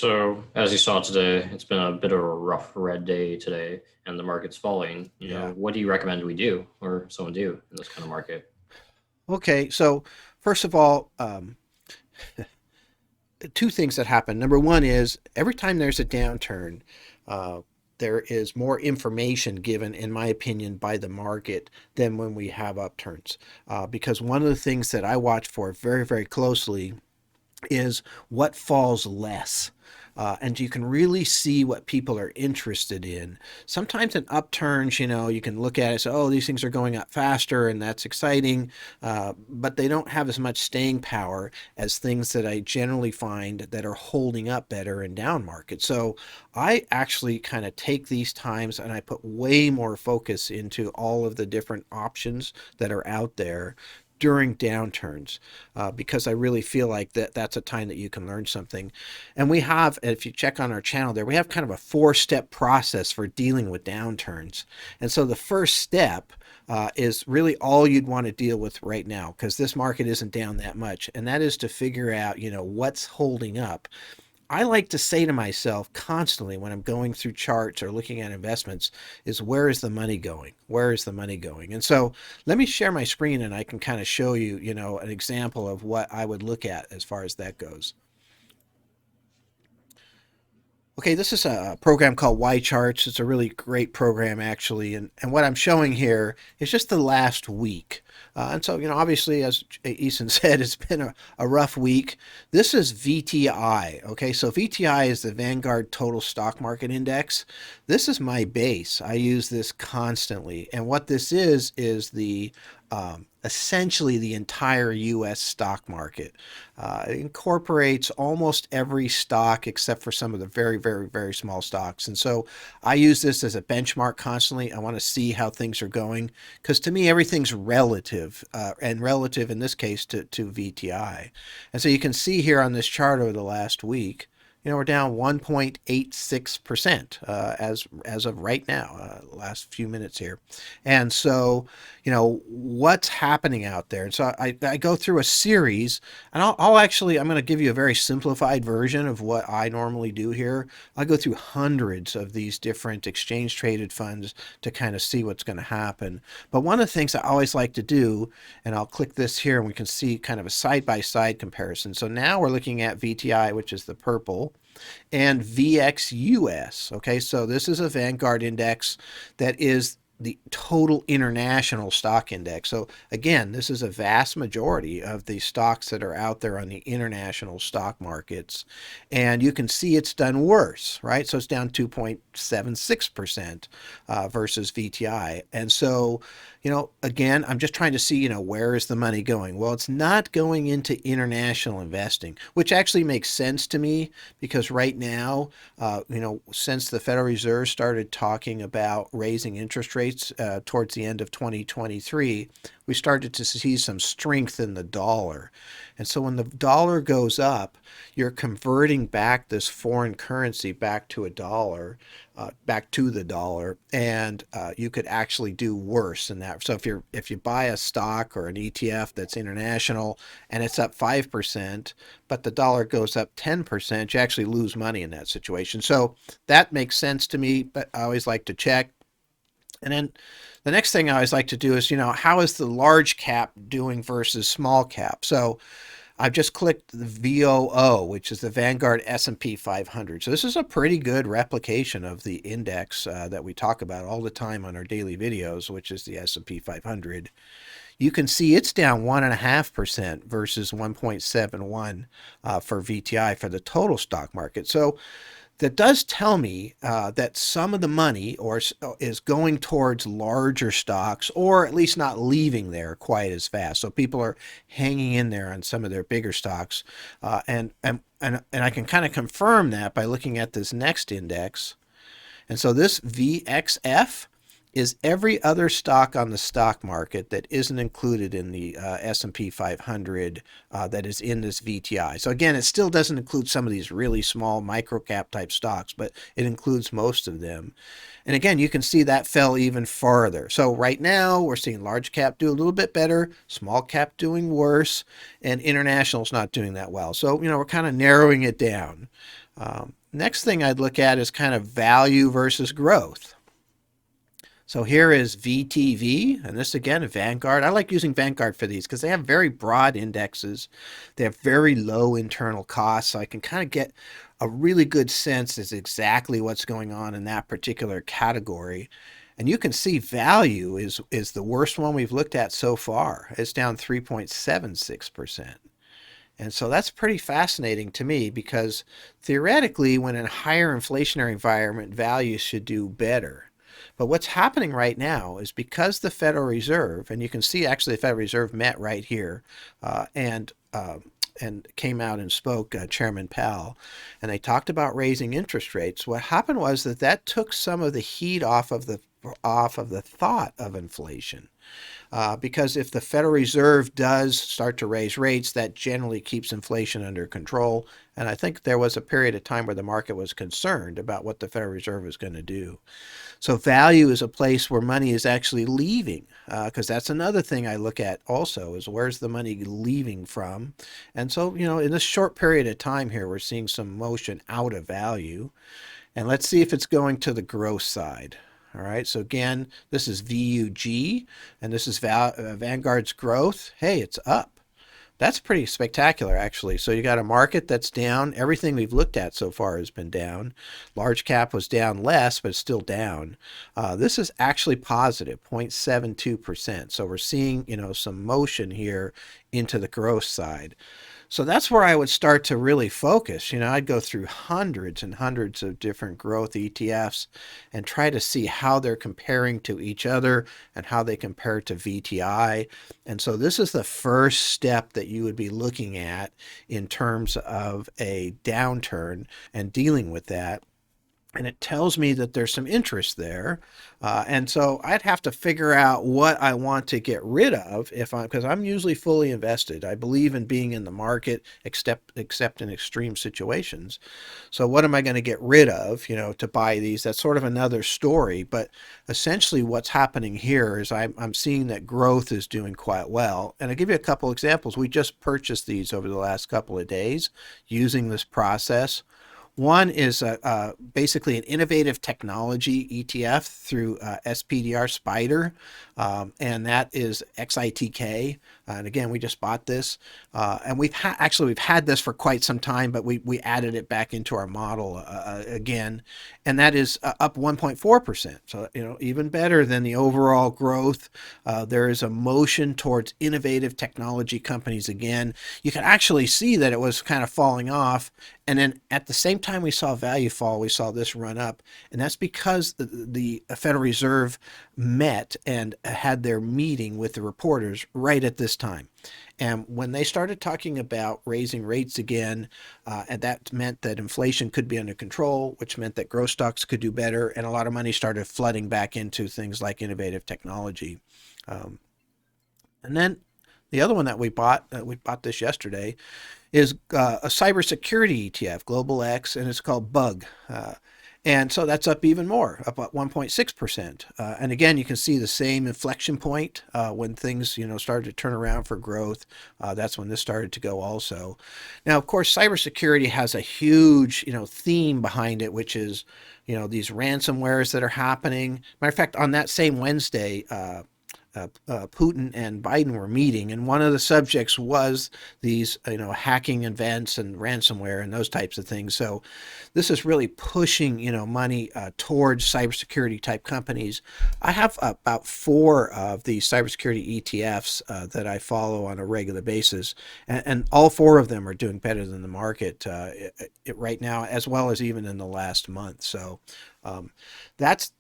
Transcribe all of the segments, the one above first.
So, as you saw today, it's been a bit of a rough red day today, and the market's falling. Yeah. What do you recommend we do or someone do in this kind of market? Okay. So first of all, two things that happen. Number one is every time there's a downturn, uh, there is more information given, in my opinion, by the market than when we have upturns. Because one of the things that I watch for very, very closely is what falls less. And you can really see what people are interested in. Sometimes in upturns, you can look at it and say, oh, these things are going up faster and that's exciting, but they don't have as much staying power as things that I generally find that are holding up better in down markets. So I actually kind of take these times and I put way more focus into all of the different options that are out there during downturns, because I really feel like that's a time that you can learn something. And we have, if you check on our channel there, we have kind of a 4-step process for dealing with downturns. And so the first step is really all you'd want to deal with right now, because this market isn't down that much. And that is to figure out, what's holding up. I like to say to myself constantly when I'm going through charts or looking at investments is, where is the money going? Where is the money going? And so let me share my screen and I can kind of show you, an example of what I would look at as far as that goes. Okay, this is a program called Y Charts. It's a really great program, actually. And what I'm showing here is just the last week. And so, obviously, as Eason said, it's been a rough week. This is VTI. Okay, so VTI is the Vanguard Total Stock Market Index. This is my base. I use this constantly. And what this is the essentially the entire U.S. stock market. It incorporates almost every stock except for some of the very, very, very small stocks. And so I use this as a benchmark constantly. I want to see how things are going because to me, everything's relative, and relative in this case to VTI. And so you can see here on this chart over the last week, we're down 1.86% as of right now, last few minutes here. And so, what's happening out there? And so I go through a series, and I'm going to give you a very simplified version of what I normally do here. I go through hundreds of these different exchange traded funds to kind of see what's going to happen. But one of the things I always like to do, and I'll click this here and we can see kind of a side-by-side comparison. So now we're looking at VTI, which is the purple, and VXUS. Okay, so this is a Vanguard index that is the total international stock index. So again, this is a vast majority of the stocks that are out there on the international stock markets. And you can see it's done worse, right? So it's down 2.76% versus VTI. And so, again, I'm just trying to see, where is the money going? Well, it's not going into international investing, which actually makes sense to me because right now, since the Federal Reserve started talking about raising interest rates towards the end of 2023, we started to see some strength in the dollar. And so when the dollar goes up, you're converting back this foreign currency back to a dollar, back to the dollar, and you could actually do worse than that. So if you buy a stock or an ETF that's international and it's up 5%, but the dollar goes up 10%, you actually lose money in that situation. So that makes sense to me, but I always like to check. And then the next thing I always like to do is, how is the large cap doing versus small cap? So I've just clicked the VOO, which is the Vanguard S&P 500. So this is a pretty good replication of the index that we talk about all the time on our daily videos, which is the S&P 500. You can see it's down 1.5% versus 1.71 for VTI for the total stock market. So that does tell me that some of the money is going towards larger stocks, or at least not leaving there quite as fast. So people are hanging in there on some of their bigger stocks, and I can kind of confirm that by looking at this next index. And so this VXF is every other stock on the stock market that isn't included in the S&P 500 that is in this VTI. So again, it still doesn't include some of these really small microcap type stocks, but it includes most of them. And again, you can see that fell even farther. So right now we're seeing large cap do a little bit better, small cap doing worse, and international's not doing that well. So, we're kind of narrowing it down. Next thing I'd look at is kind of value versus growth. So here is VTV, and this again, Vanguard. I like using Vanguard for these because they have very broad indexes. They have very low internal costs, so I can kind of get a really good sense as exactly what's going on in that particular category. And you can see value is the worst one we've looked at so far. It's down 3.76%. And so that's pretty fascinating to me because theoretically, when in a higher inflationary environment, values should do better. But what's happening right now is because the Federal Reserve, and you can see actually the Federal Reserve met right here, uh, and uh, and came out and spoke, Chairman Powell, and they talked about raising interest rates. What happened was that took some of the heat off of the thought of inflation. Because if the Federal Reserve does start to raise rates, that generally keeps inflation under control. And I think there was a period of time where the market was concerned about what the Federal Reserve was going to do. So value is a place where money is actually leaving, because that's another thing I look at also is where's the money leaving from. And so, in this short period of time here, we're seeing some motion out of value. And let's see if it's going to the growth side. All right, so again, this is VUG, and this is Vanguard's growth. Hey, it's up. That's pretty spectacular, actually. So you got a market that's down. Everything we've looked at so far has been down. Large cap was down less, but it's still down. This is actually positive, 0.72%. So we're seeing, some motion here into the growth side. So that's where I would start to really focus. I'd go through hundreds and hundreds of different growth ETFs and try to see how they're comparing to each other and how they compare to VTI. And so this is the first step that you would be looking at in terms of a downturn and dealing with that. And it tells me that there's some interest there. And so I'd have to figure out what I want to get rid of because I'm usually fully invested. I believe in being in the market, except in extreme situations. So what am I going to get rid of, to buy these? That's sort of another story. But essentially what's happening here is I'm seeing that growth is doing quite well. And I'll give you a couple examples. We just purchased these over the last couple of days using this process. One is basically an innovative technology ETF through SPDR Spider, and that is XITK. And again, we just bought this, and we've had this for quite some time, but we added it back into our model again, and that is up 1.4%. So even better than the overall growth. There is a motion towards innovative technology companies again. You can actually see that it was kind of falling off. And then at the same time we saw value fall, we saw this run up. And that's because the Federal Reserve met and had their meeting with the reporters right at this time. And when they started talking about raising rates again, and that meant that inflation could be under control, which meant that growth stocks could do better. And a lot of money started flooding back into things like innovative technology. Um, and then the other one that we bought this yesterday, is a cybersecurity ETF, Global X, and it's called Bug. And so that's up even more, up at 1.6%. And again, you can see the same inflection point when things, started to turn around for growth. That's when this started to go also. Now, of course, cybersecurity has a huge, theme behind it, which is, these ransomwares that are happening. Matter of fact, on that same Wednesday, Putin and Biden were meeting, and one of the subjects was these, hacking events and ransomware and those types of things. So this is really pushing, money towards cybersecurity type companies. I have about four of these cybersecurity ETFs that I follow on a regular basis, and all four of them are doing better than the market right now, as well as even in the last month. So um, that's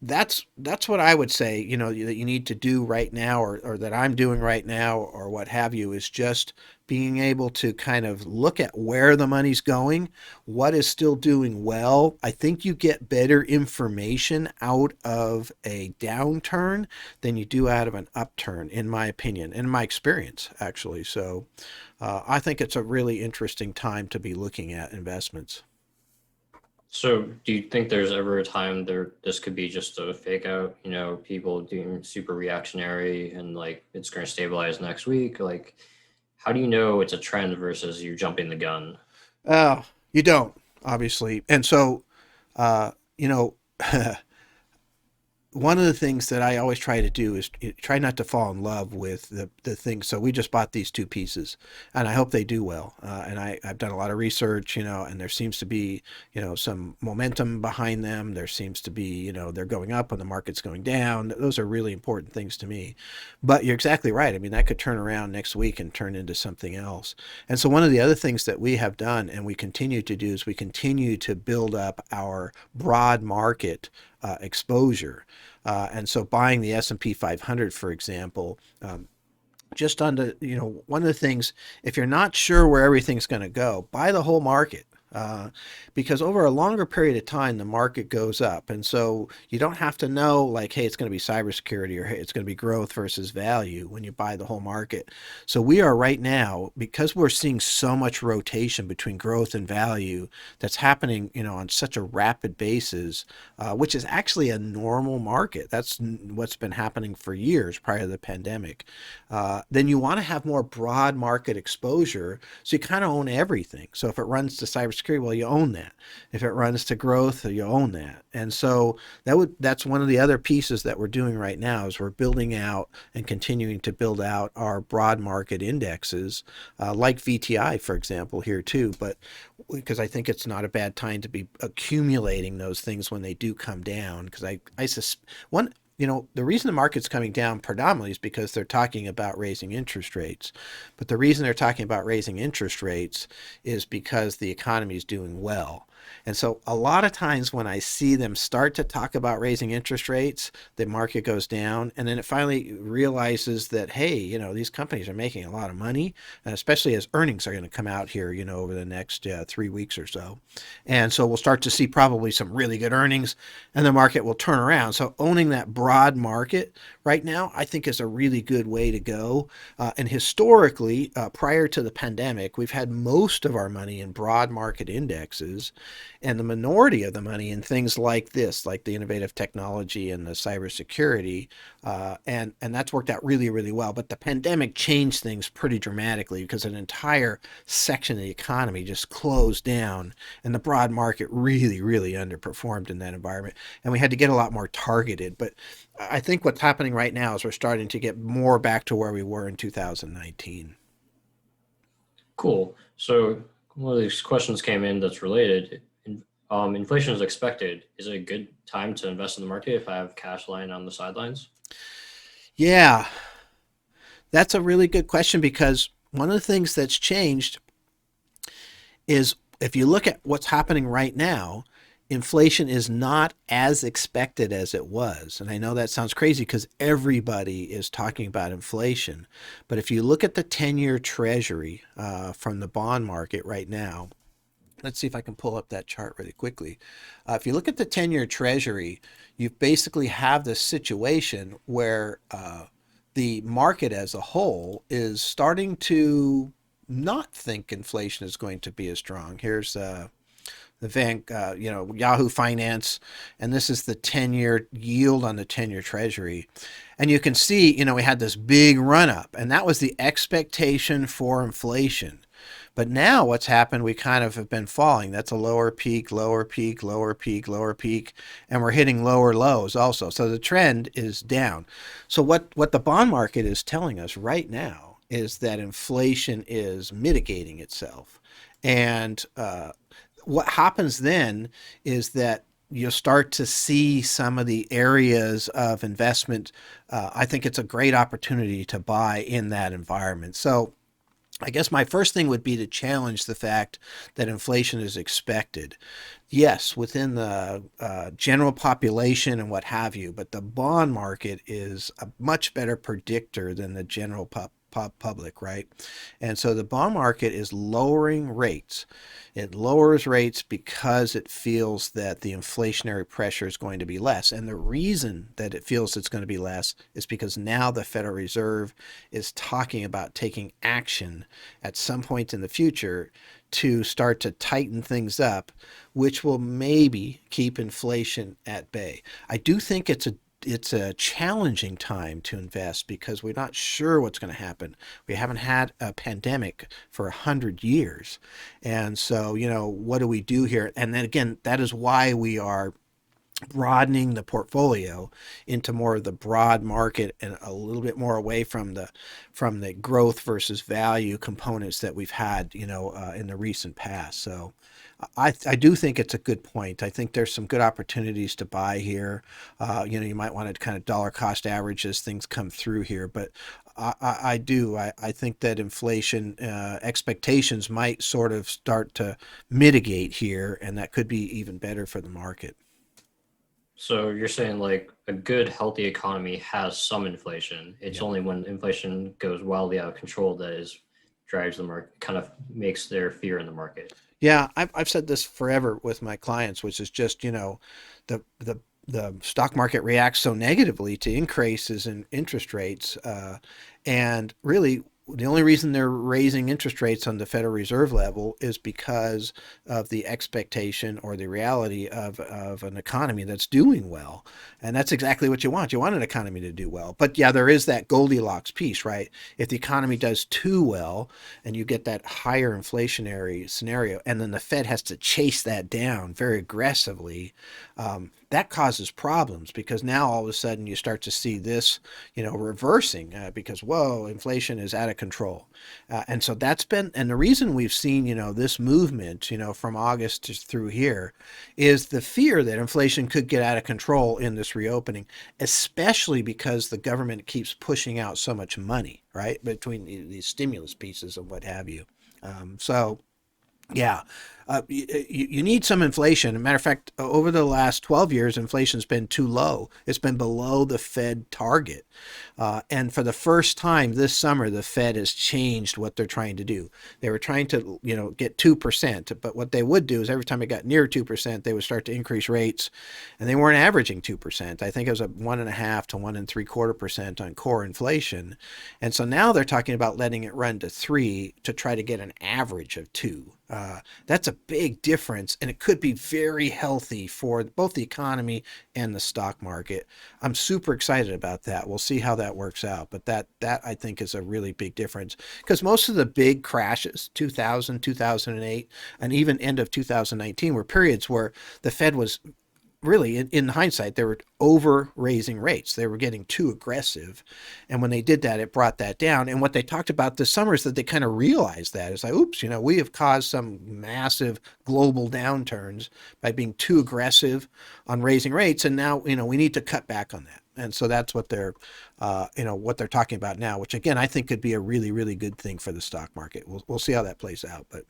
what I would say, that you need to do right now, or that I'm doing right now, or what have you, is just being able to kind of look at where the money's going, what is still doing well. I think you get better information out of a downturn than you do out of an upturn, in my opinion, in my experience, actually. So I think it's a really interesting time to be looking at investments. So, do you think there's ever a time this could be just a fake out? People doing super reactionary and like it's going to stabilize next week. Like, how do you know it's a trend versus you jumping the gun? You don't. obviously. And so, uh, you know, one of the things that I always try to do is try not to fall in love with the things. So we just bought these two pieces, and I hope they do well. And I've done a lot of research, and there seems to be, some momentum behind them. There seems to be, they're going up when the market's going down. Those are really important things to me. But you're exactly right. I mean, that could turn around next week and turn into something else. And so one of the other things that we have done and we continue to do is we continue to build up our broad market exposure. And so buying the S&P 500, for example, just on the, one of the things, if you're not sure where everything's going to go, buy the whole market. Because over a longer period of time, the market goes up. And so you don't have to know like, hey, it's going to be cybersecurity or hey, it's going to be growth versus value when you buy the whole market. So we are right now, because we're seeing so much rotation between growth and value that's happening, on such a rapid basis, which is actually a normal market. That's what's been happening for years prior to the pandemic. Then you want to have more broad market exposure. So you kind of own everything. So if it runs to cybersecurity, well, you own that. If it runs to growth, you own that. And so that's one of the other pieces that we're doing right now is we're building out and continuing to build out our broad market indexes, like VTI, for example, here too. But because I think it's not a bad time to be accumulating those things when they do come down. Because one, the reason the market's coming down predominantly is because they're talking about raising interest rates. But the reason they're talking about raising interest rates is because the economy is doing well. And so a lot of times when I see them start to talk about raising interest rates, the market goes down and then it finally realizes that, hey, these companies are making a lot of money, and especially as earnings are going to come out here, over the next 3 weeks or so. And so we'll start to see probably some really good earnings and the market will turn around. So owning that broad market right now, I think is a really good way to go. And historically, prior to the pandemic, we've had most of our money in broad market indexes and the minority of the money in things like this, like the innovative technology and the cybersecurity. And that's worked out really, really well. But the pandemic changed things pretty dramatically because an entire section of the economy just closed down and the broad market really, really underperformed in that environment. And we had to get a lot more targeted. But I think what's happening right now is we're starting to get more back to where we were in 2019. Cool. So one of these questions came in that's related. Inflation is expected. Is it a good time to invest in the market if I have cash lying on the sidelines? Yeah, that's a really good question because one of the things that's changed is if you look at what's happening right now, inflation is not as expected as it was. And I know that sounds crazy because everybody is talking about inflation. But if you look at the 10-year treasury from the bond market right now, let's see if I can pull up that chart really quickly. If you look at the 10-year treasury, you basically have this situation where the market as a whole is starting to not think inflation is going to be as strong. Here's Yahoo Finance, and this is the 10-year yield on the 10-year treasury. And you can see, we had this big run up, and that was the expectation for inflation. But now what's happened, we kind of have been falling. That's a lower peak, lower peak, lower peak, lower peak, and we're hitting lower lows also. So the trend is down. So what the bond market is telling us right now is that inflation is mitigating itself. And what happens then is that you'll start to see some of the areas of investment. I think it's a great opportunity to buy in that environment. So I guess my first thing would be to challenge the fact that inflation is expected. Yes, within the general population and what have you, but the bond market is a much better predictor than the general public, right? And so the bond market is lowering rates. It lowers rates because it feels that the inflationary pressure is going to be less. And the reason that it feels it's going to be less is because now the Federal Reserve is talking about taking action at some point in the future to start to tighten things up, which will maybe keep inflation at bay. I do think it's it's a challenging time to invest because we're not sure what's going to happen. We haven't had a pandemic for 100 years, and so what do we do here? And then again, that is why we are broadening the portfolio into more of the broad market and a little bit more away from the growth versus value components that we've had in the recent past. So I do think it's a good point. I think there's some good opportunities to buy here. You might want to kind of dollar cost average as things come through here, but I think that inflation expectations might sort of start to mitigate here, and that could be even better for the market. So you're saying like a good, healthy economy has some inflation. It's Yeah. only when inflation goes wildly out of control that is drives the market, kind of makes their fear in the market. Yeah, I've said this forever with my clients, which is just, the stock market reacts so negatively to increases in interest rates. And really, the only reason they're raising interest rates on the Federal Reserve level is because of the expectation or the reality of an economy that's doing well. And that's exactly what you want. You want an economy to do well. But yeah, there is that Goldilocks piece, right? If the economy does too well and you get that higher inflationary scenario, and then the Fed has to chase that down very aggressively, that causes problems because now all of a sudden you start to see this, reversing because, whoa, inflation is out of control. And so that's been, and the reason we've seen, this movement, from August through here is the fear that inflation could get out of control in this reopening, especially because the government keeps pushing out so much money, right? Between these stimulus pieces and what have you. So, yeah, you need some inflation. As a matter of fact, over the last 12 years, inflation's been too low. It's been below the Fed target. And for the first time this summer, the Fed has changed what they're trying to do. They were trying to, get 2%, but what they would do is every time it got near 2%, they would start to increase rates, and they weren't averaging 2%. I think it was a 1.5 to 1.75% on core inflation. And so now they're talking about letting it run to 3 to try to get an average of 2. That's a big difference, and it could be very healthy for both the economy and the stock market. I'm super excited about that. We'll see how that works out, but that I think is a really big difference because most of the big crashes, 2000, 2008, and even end of 2019 were periods where the Fed was really, in hindsight, they were over raising rates. They were getting too aggressive. And when they did that, it brought that down. And what they talked about this summer is that they kind of realized that. It's like, oops, we have caused some massive global downturns by being too aggressive on raising rates. And now, we need to cut back on that. And so that's what what they're talking about now, which again, I think could be a really, really good thing for the stock market. We'll see how that plays out. But